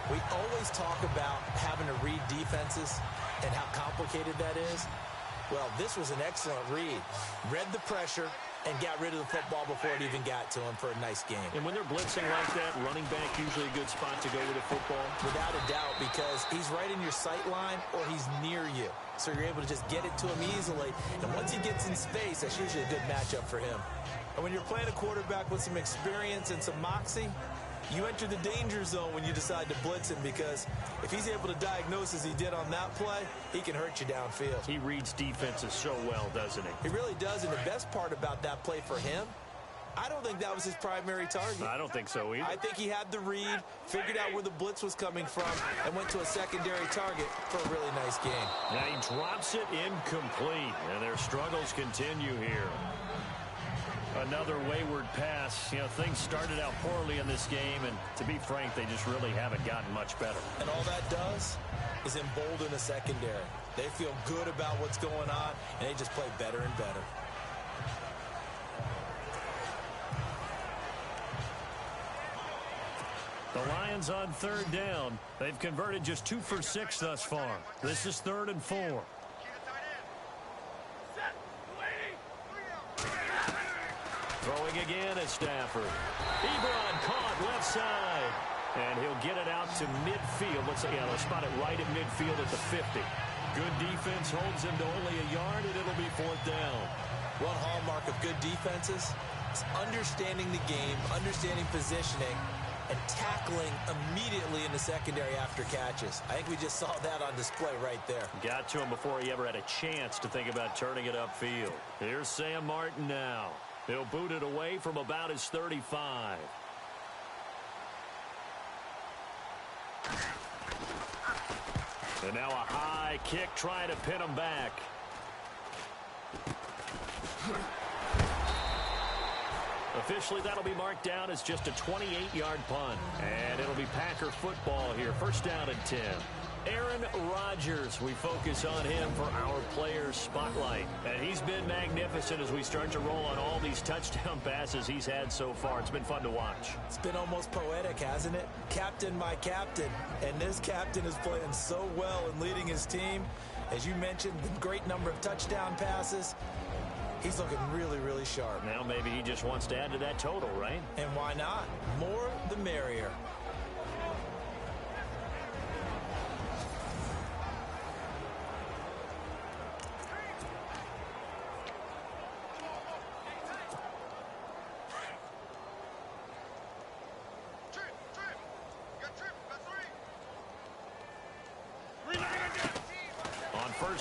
We always talk about having to read defenses and how complicated that is. Well, this was an excellent read. Read the pressure and got rid of the football before it even got to him for a nice game. And when they're blitzing like that, running back usually a good spot to go with the football. Without a doubt, because he's right in your sight line or he's near you. So you're able to just get it to him easily. And once he gets in space, that's usually a good matchup for him. And when you're playing a quarterback with some experience and some moxie, you enter the danger zone when you decide to blitz him because if he's able to diagnose as he did on that play, he can hurt you downfield. He reads defenses so well, doesn't he? He really does, and the best part about that play for him, I don't think that was his primary target. I don't think so either. I think he had the read, figured out where the blitz was coming from, and went to a secondary target for a really nice game. Now he drops it incomplete, and their struggles continue here. Another wayward pass. You know, things started out poorly in this game, and to be frank, they just really haven't gotten much better. And all that does is embolden the secondary. They feel good about what's going on, and they just play better and better. The Lions on third down. They've converted just 2 for 6 thus far. This is 3rd and 4. Keep it tight end. Set. 280. Throwing again at Stafford. Ebron caught left side. And he'll get it out to midfield. Let's say, yeah, they'll spot it right at midfield at the 50. Good defense holds him to only a yard, and it'll be 4th down. One hallmark of good defenses is understanding the game, understanding positioning, and tackling immediately in the secondary after catches. I think we just saw that on display right there. Got to him before he ever had a chance to think about turning it upfield. Here's Sam Martin now. He'll boot it away from about his 35. And now a high kick trying to pin him back. Officially, that'll be marked down as just a 28-yard punt. And it'll be Packer football here. First down and 10. Aaron Rodgers, we focus on him for our Players Spotlight. And he's been magnificent as we start to roll on all these touchdown passes he's had so far. It's been fun to watch. It's been almost poetic, hasn't it? Captain, my captain. And this captain is playing so well and leading his team. As you mentioned, the great number of touchdown passes. He's looking really, really sharp. Now maybe he just wants to add to that total, right? And why not? More the merrier.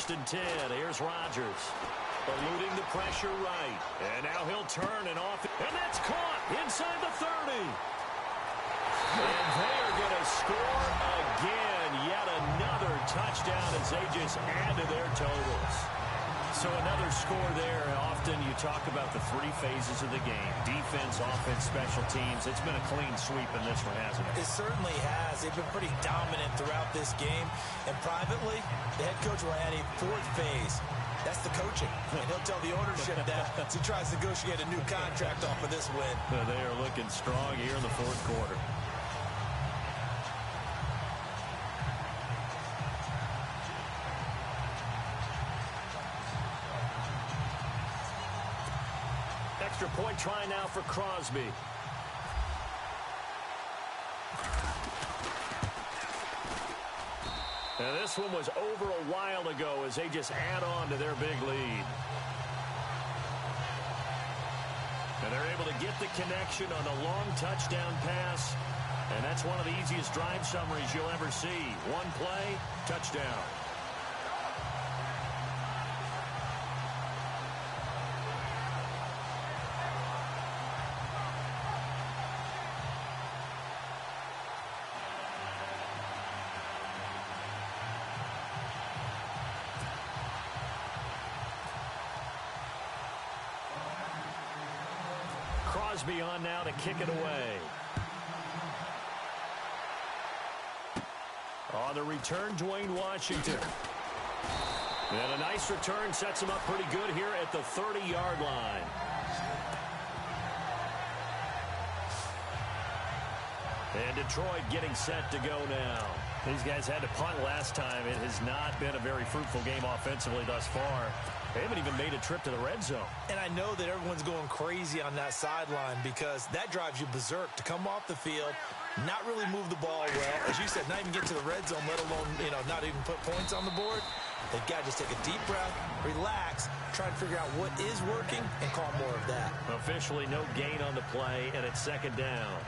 first and 10. Here's Rodgers. Eluding the pressure right. And now he'll turn and off. And that's caught inside the 30. And they are going to score again. Yet another touchdown as they just add to their totals. So another score there. Often you talk about the three phases of the game. Defense, offense, special teams. It's been a clean sweep in this one, hasn't it? It certainly has. They've been pretty dominant throughout this game. And privately, the head coach will add a fourth phase. That's the coaching. And he'll tell the ownership that as he tries to negotiate a new contract off of this win. They are looking strong here in the fourth quarter. Extra point try now for Crosby. And this one was over a while ago as they just add on to their big lead. And they're able to get the connection on a long touchdown pass. And that's one of the easiest drive summaries you'll ever see. One play, touchdown. Crosby on now to kick it away. On the return, Dwayne Washington. And a nice return sets him up pretty good here at the 30-yard line. And Detroit getting set to go now. These guys had to punt last time. It has not been a very fruitful game offensively thus far. They haven't even made a trip to the red zone. And I know that everyone's going crazy on that sideline because that drives you berserk to come off the field, not really move the ball well. As you said, not even get to the red zone, let alone, not even put points on the board. They've got to just take a deep breath, relax, try to figure out what is working, and call more of that. Officially no gain on the play, and it's second down.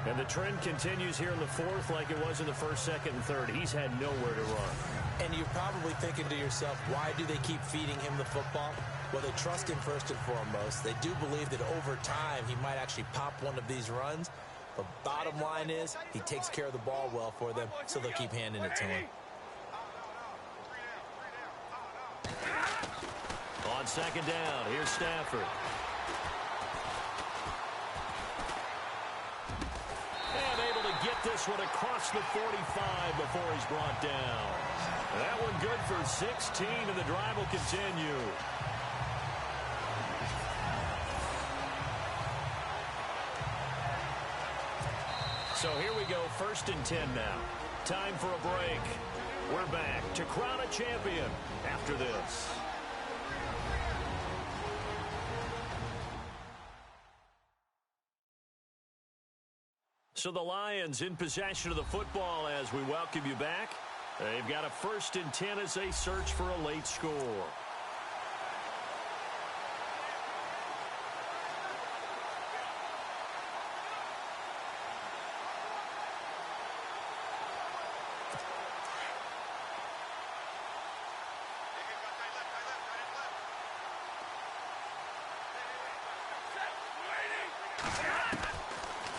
And the trend continues here in the fourth like it was in the first, second, and third. He's had nowhere to run. And you're probably thinking to yourself, why do they keep feeding him the football? Well, they trust him first and foremost. They do believe that over time he might actually pop one of these runs. But bottom line is he takes care of the ball well for them, so they'll keep handing it to him. On second down, here's Stafford. And able to get this one across the 45 before he's brought down. That one good for 16, and the drive will continue. So here we go, first and 10 now. Time for a break. We're back to crown a champion after this. So the Lions in possession of the football as we welcome you back. They've got a first and 10 as they search for a late score.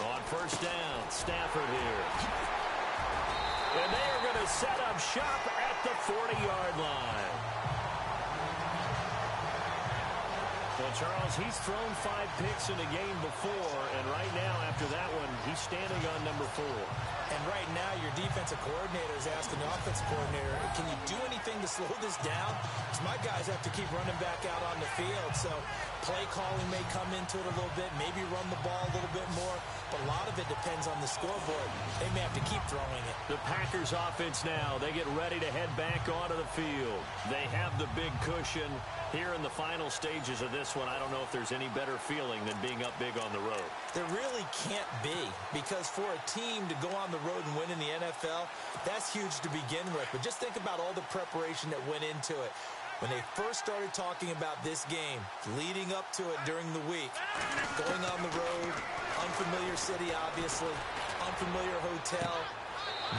On first down, Stafford here. And they are going to set up shop at the 40-yard line. Well, Charles, he's thrown 5 picks in a game before, and right now, after that one, he's standing on number 4. And right now, your defensive coordinator is asking the offensive coordinator, can you do anything to slow this down? Because my guys have to keep running back out on the field, so play calling may come into it a little bit, maybe run the ball a little bit more, but a lot of it depends on the scoreboard. They may have to keep throwing it. The Packers offense now, they get ready to head back onto the field. They have the big cushion. Here in the final stages of this one, I don't know if there's any better feeling than being up big on the road. There really can't be, because for a team to go on the road and win in the NFL, that's huge to begin with. But just think about all the preparation that went into it. When they first started talking about this game, leading up to it during the week, going on the road, unfamiliar city, obviously, unfamiliar hotel.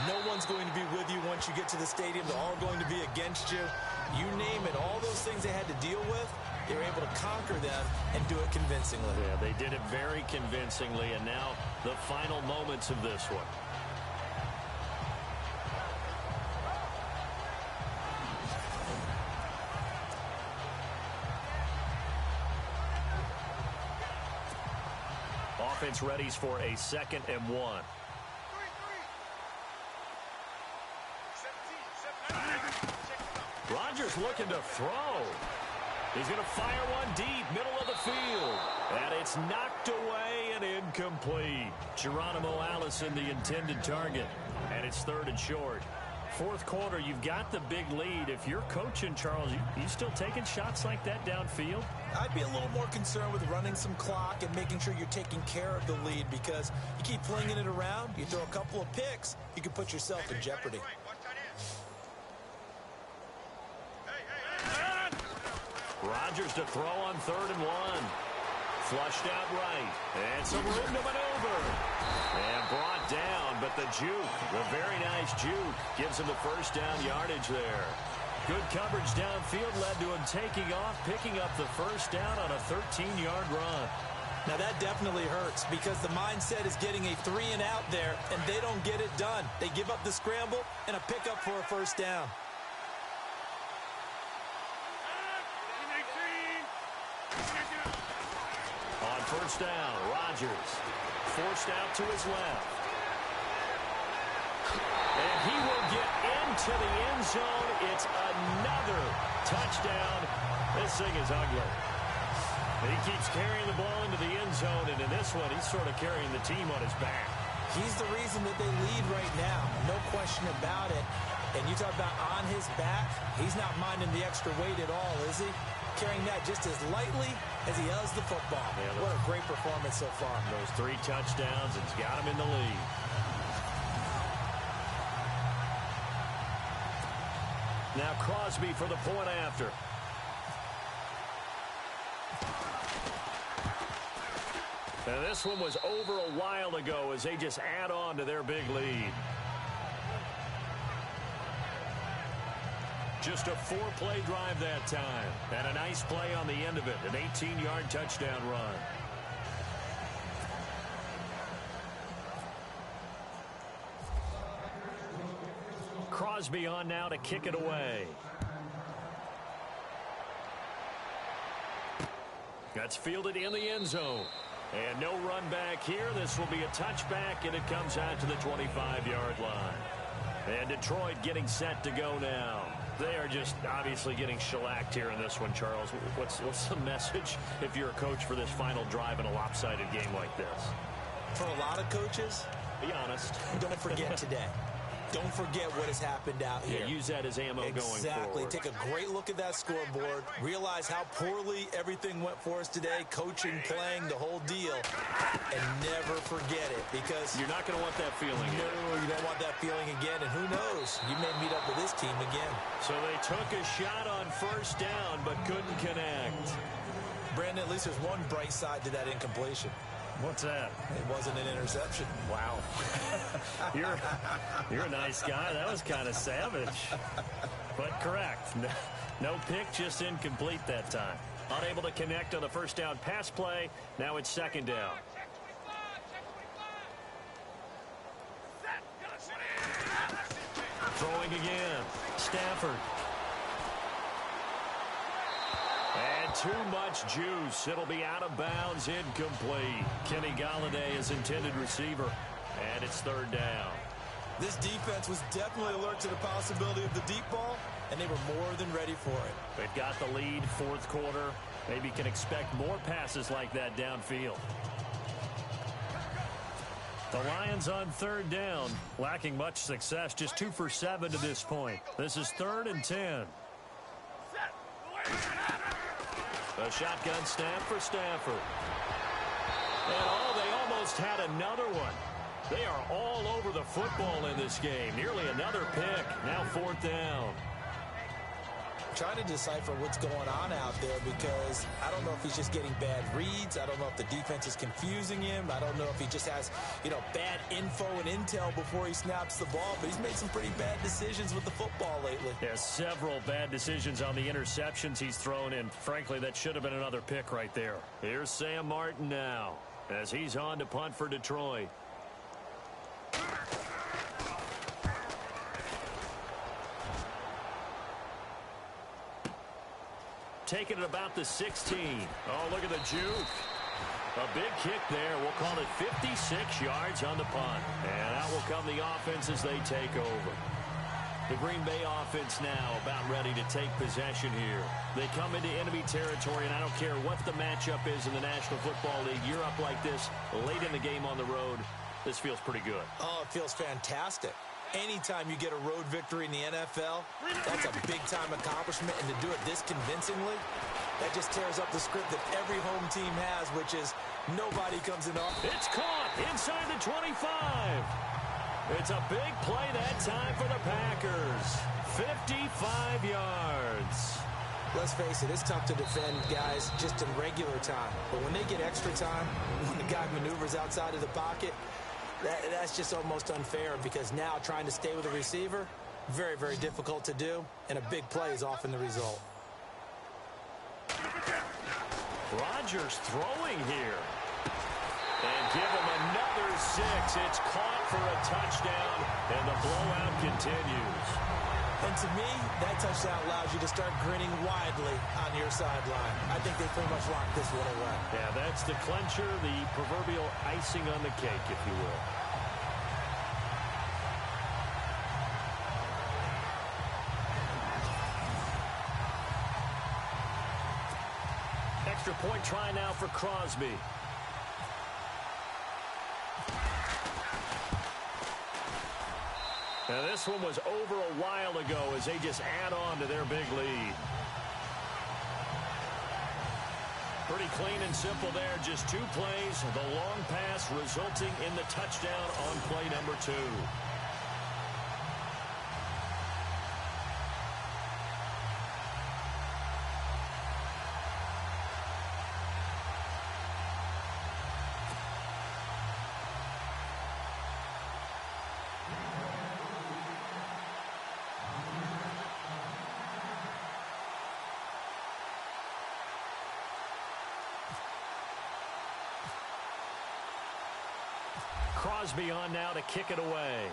No one's going to be with you once you get to the stadium. They're all going to be against you. You name it, all those things they had to deal with, they were able to conquer them and do it convincingly. Yeah, they did it very convincingly, and now the final moments of this one. Offense readies for a 2nd and 1. Rodgers looking to throw. He's going to fire one deep, middle of the field. And it's knocked away and incomplete. Geronimo Allison, the intended target. And it's 3rd and short. 4th quarter, you've got the big lead. If you're coaching, Charles, you still taking shots like that downfield? I'd be a little more concerned with running some clock and making sure you're taking care of the lead, because you keep flinging it around, you throw a couple of picks, you can put yourself in jeopardy. Rodgers to throw on 3rd and 1. Flushed out right. And some room to maneuver. And brought down, but the juke, the very nice juke, gives him the 1st down yardage there. Good coverage downfield led to him taking off, picking up the 1st down on a 13-yard run. Now that definitely hurts, because the mindset is getting a 3 and out there, and they don't get it done. They give up the scramble and a pickup for a 1st down. On 1st down, Rodgers forced out to his left. And he will get into the end zone. It's another touchdown. This thing is ugly. He keeps carrying the ball into the end zone, and in this one, he's sort of carrying the team on his back. He's the reason that they lead right now, no question about it. And you talk about on his back, he's not minding the extra weight at all, is he? Carrying that just as lightly as he does the football. Yeah, what a great performance so far. Those 3 touchdowns, it's got him in the lead. Now Crosby for the point after. And this one was over a while ago as they just add on to their big lead. Just a 4-play drive that time. And a nice play on the end of it. An 18-yard touchdown run. Crosby on now to kick it away. That's fielded in the end zone. And no run back here. This will be a touchback, and it comes out to the 25-yard line. And Detroit getting set to go now. They are just obviously getting shellacked here in this one, Charles. What's the message if you're a coach for this final drive in a lopsided game like this? For a lot of coaches, be honest. Don't forget today. Don't forget what has happened out here. Yeah, use that as ammo going forward. Exactly. Take a great look at that scoreboard. Realize how poorly everything went for us today. Coaching, playing, the whole deal. And never forget it, because you're not going to want that feeling again. No, you don't want that feeling again. And who knows? You may meet up with this team again. So they took a shot on 1st down, but couldn't connect. Brandon, at least there's one bright side to that incompletion. What's that? It wasn't an interception. Wow. You're a nice guy. That was kind of savage. But correct. No pick, just incomplete that time. Unable to connect on the 1st down pass play. Now it's 2nd down. Throwing again. Stafford. And too much juice. It'll be out of bounds, incomplete. Kenny Golladay is intended receiver. And it's 3rd down. This defense was definitely alert to the possibility of the deep ball, and they were more than ready for it. They've got the lead, 4th quarter. Maybe can expect more passes like that downfield. The Lions on 3rd down, lacking much success, just 2 for 7 to this point. This is 3rd and 10. A shotgun snap for Stafford. And they almost had another one. They are all over the football in this game. Nearly another pick. Now 4th down. trying to decipher what's going on out there because I don't know if he's just getting bad reads. I don't know if the defense is confusing him. I don't know if he just has, bad info and intel before he snaps the ball. But he's made some pretty bad decisions with the football lately. Yeah, several bad decisions on the interceptions he's thrown in. Frankly, that should have been another pick right there. Here's Sam Martin now as he's on to punt for Detroit. Taking it about the 16. Oh, look at the juke. A big kick there. We'll call it 56 yards on the punt. And out will come the offense as they take over. The Green Bay offense now about ready to take possession here. They come into enemy territory, and I don't care what the matchup is in the National Football League. You're up like this late in the game on the road. This feels pretty good. Oh, it feels fantastic. Anytime you get a road victory in the NFL, that's a big-time accomplishment, and to do it this convincingly, that just tears up the script that every home team has, which is nobody comes in off. It's caught inside the 25. It's a big play that time for the Packers. 55 yards. Let's face it, it's tough to defend guys just in regular time. But when they get extra time, when the guy maneuvers outside of the pocket, that's just almost unfair because now trying to stay with a receiver, very, very difficult to do, and a big play is often the result. Rodgers throwing here. And give him another 6. It's caught for a touchdown, and the blowout continues. And to me, that touchdown allows you to start grinning widely on your sideline. I think they pretty much locked this one away. Yeah, that's the clincher, the proverbial icing on the cake, if you will. Extra point try now for Crosby. Now this one was over a while ago as they just add on to their big lead. Pretty clean and simple there. Just 2 plays. The long pass resulting in the touchdown on play number 2. Crosby on now to kick it away.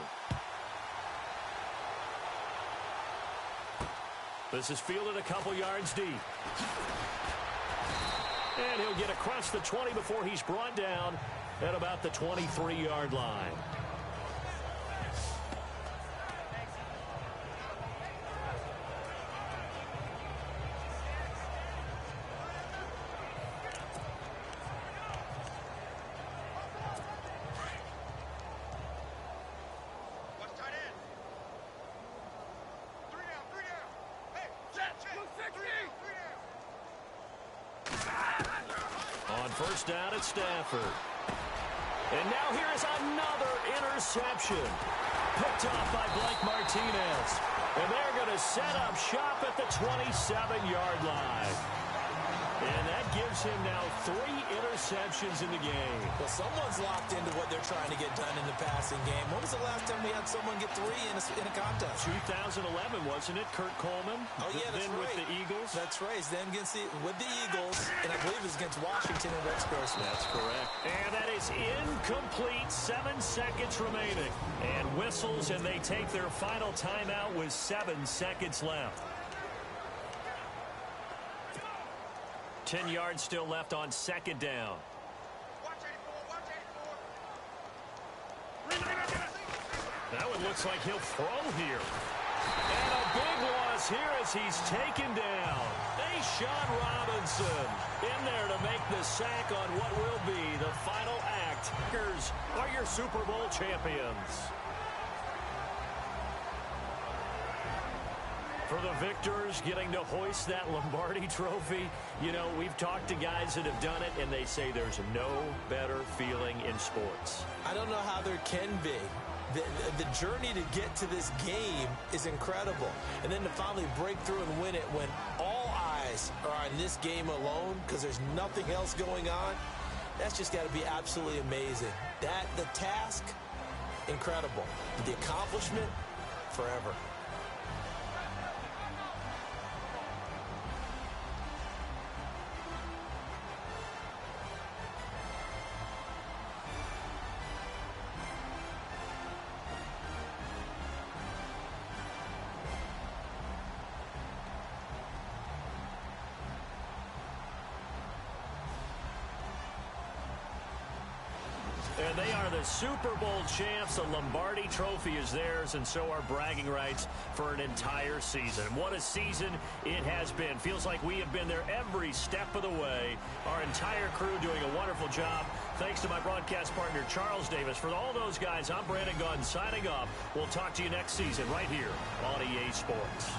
This is fielded a couple yards deep. And he'll get across the 20 before he's brought down at about the 23-yard line. First down at Stafford. And now here is another interception. Picked off by Blake Martinez. And they're going to set up shop at the 27-yard line. And that gives him now 3 interceptions in the game. Well, someone's locked into what they're trying to get done in the passing game. When was the last time we had someone get 3 in a contest? 2011, wasn't it? Kurt Coleman. Oh, yeah, that's then right. With the Eagles. That's right. Then with the Eagles, and I believe it was against Washington and Rex Grossman. That's correct. And that is incomplete. 7 seconds remaining. And whistles, and they take their final timeout with 7 seconds left. 10 yards still left on second down. That one looks like he'll throw here. And a big loss here as he's taken down. Sean Robinson in there to make the sack on what will be the final act. Packers are your Super Bowl champions. For the victors, getting to hoist that Lombardi trophy, you know, we've talked to guys that have done it, and they say there's no better feeling in sports. I don't know how there can be. The journey to get to this game is incredible. And then to finally break through and win it when all eyes are on this game alone because there's nothing else going on, that's just got to be absolutely amazing. The task, incredible. The accomplishment, forever. And they are the Super Bowl champs. The Lombardi trophy is theirs, and so are bragging rights for an entire season. What a season it has been. Feels like we have been there every step of the way. Our entire crew doing a wonderful job. Thanks to my broadcast partner, Charles Davis. For all those guys, I'm Brandon Gaudin signing off. We'll talk to you next season right here on EA Sports.